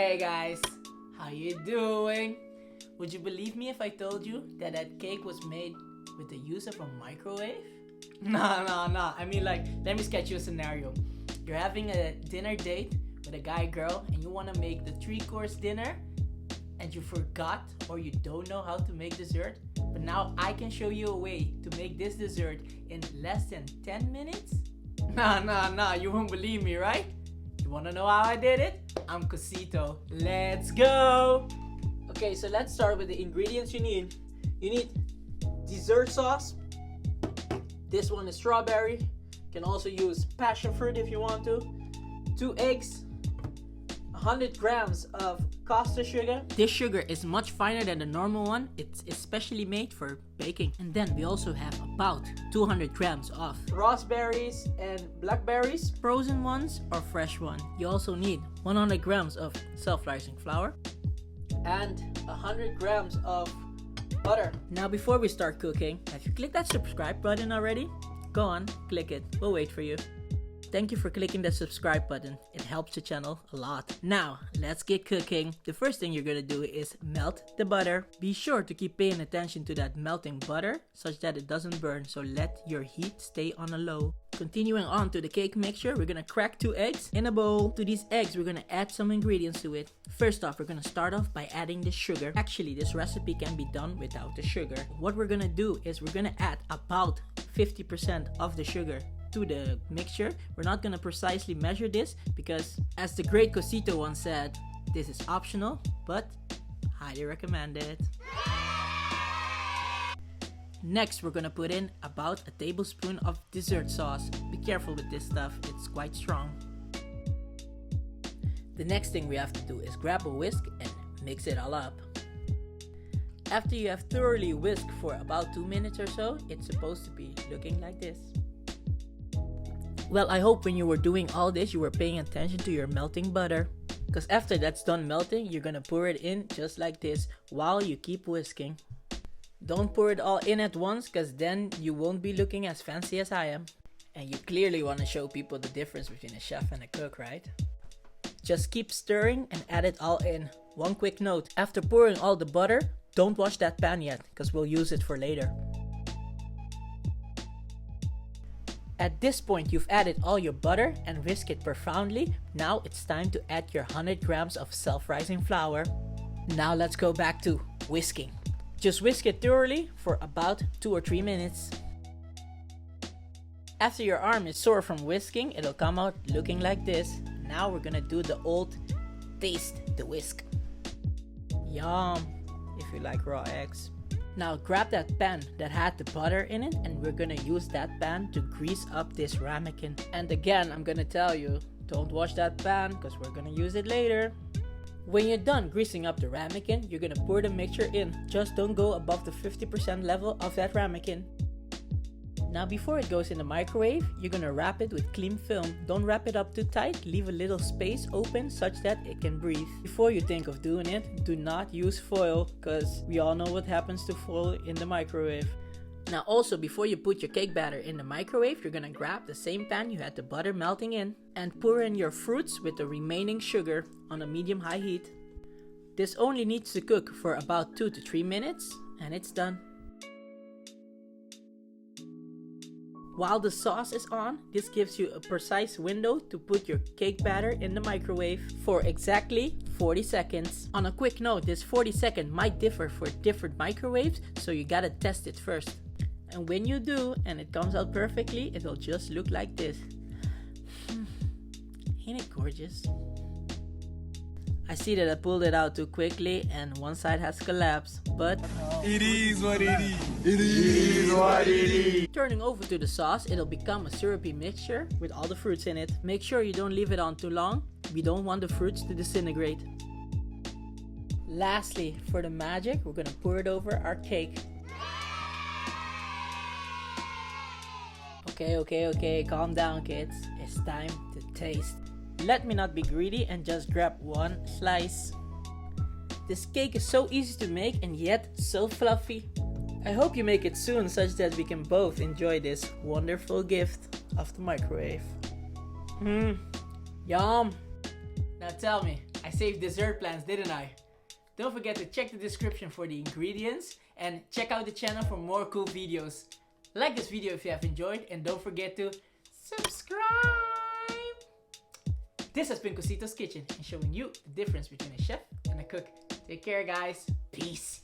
Hey guys, how you doing? Would you believe me if I told you that that cake was made with the use of a microwave? No. I mean, like, let me sketch you a scenario. You're having a dinner date with a guy girl and you want to make the 3-course dinner and you forgot or you don't know how to make dessert, but now I can show you a way to make this dessert in less than 10 minutes? No, you won't believe me, right? You wanna know how I did it? I'm Cosito. Let's go! Okay, so let's start with the ingredients you need. You need dessert sauce. This one is strawberry. You can also use passion fruit if you want to. 2 eggs. 100 grams of Cosito sugar. This sugar is much finer than the normal one. It's especially made for baking. And then we also have about 200 grams of raspberries and blackberries, frozen ones or fresh one. You also need 100 grams of self-rising flour and 100 grams of butter. Now before we start cooking, have you clicked that subscribe button already? Go on, click it. We'll wait for you. Thank you for clicking the subscribe button. It helps the channel a lot. Now, let's get cooking. The first thing you're gonna do is melt the butter. Be sure to keep paying attention to that melting butter such that it doesn't burn, so let your heat stay on a low. Continuing on to the cake mixture, we're gonna crack 2 eggs in a bowl. To these eggs, we're gonna add some ingredients to it. First off, we're gonna start off by adding the sugar. Actually, this recipe can be done without the sugar. What we're gonna do is we're gonna add about 50% of the sugar to the mixture. We're not gonna precisely measure this because, as the great Cosito once said, this is optional, but highly recommended. Next, we're gonna put in about a tablespoon of dessert sauce. Be careful with this stuff, it's quite strong. The next thing we have to do is grab a whisk and mix it all up. After you have thoroughly whisked for about 2 minutes or so, it's supposed to be looking like this. Well, I hope when you were doing all this, you were paying attention to your melting butter. Because after that's done melting, you're gonna pour it in just like this while you keep whisking. Don't pour it all in at once, because then you won't be looking as fancy as I am. And you clearly want to show people the difference between a chef and a cook, right? Just keep stirring and add it all in. One quick note, after pouring all the butter, don't wash that pan yet, because we'll use it for later. At this point, you've added all your butter and whisk it profoundly. Now it's time to add your 100 grams of self-rising flour. Now let's go back to whisking. Just whisk it thoroughly for about 2 or 3 minutes. After your arm is sore from whisking, it'll come out looking like this. Now we're gonna do the old taste the whisk. Yum, if you like raw eggs. Now grab that pan that had the butter in it and we're gonna use that pan to grease up this ramekin. And again, I'm gonna tell you, don't wash that pan because we're gonna use it later. When you're done greasing up the ramekin, you're gonna pour the mixture in. Just don't go above the 50% level of that ramekin. Now before it goes in the microwave, you're gonna wrap it with cling film. Don't wrap it up too tight, leave a little space open such that it can breathe. Before you think of doing it, do not use foil, because we all know what happens to foil in the microwave. Now also, before you put your cake batter in the microwave, you're gonna grab the same pan you had the butter melting in and pour in your fruits with the remaining sugar on a medium-high heat. This only needs to cook for about 2 to 3 minutes and it's done. While the sauce is on, this gives you a precise window to put your cake batter in the microwave for exactly 40 seconds. On a quick note, this 40 seconds might differ for different microwaves, so you gotta test it first. And when you do, and it comes out perfectly, it will just look like this. Ain't it gorgeous? I see that I pulled it out too quickly and one side has collapsed, but it is what it is. It is what it is. Turning over to the sauce, it'll become a syrupy mixture with all the fruits in it. Make sure you don't leave it on too long. We don't want the fruits to disintegrate. Lastly, for the magic, we're gonna pour it over our cake. Okay, calm down kids. It's time to taste. Let me not be greedy and just grab one slice. This cake is so easy to make and yet so fluffy. I hope you make it soon such that we can both enjoy this wonderful gift of the microwave. Yum! Now tell me, I I saved dessert plans, didn't I? Don't forget to check the description for the ingredients and check out the channel for more cool videos. Like this video if you have enjoyed and don't forget to subscribe! This has been Cosito's Kitchen and showing you the difference between a chef and a cook. Take care guys. Peace.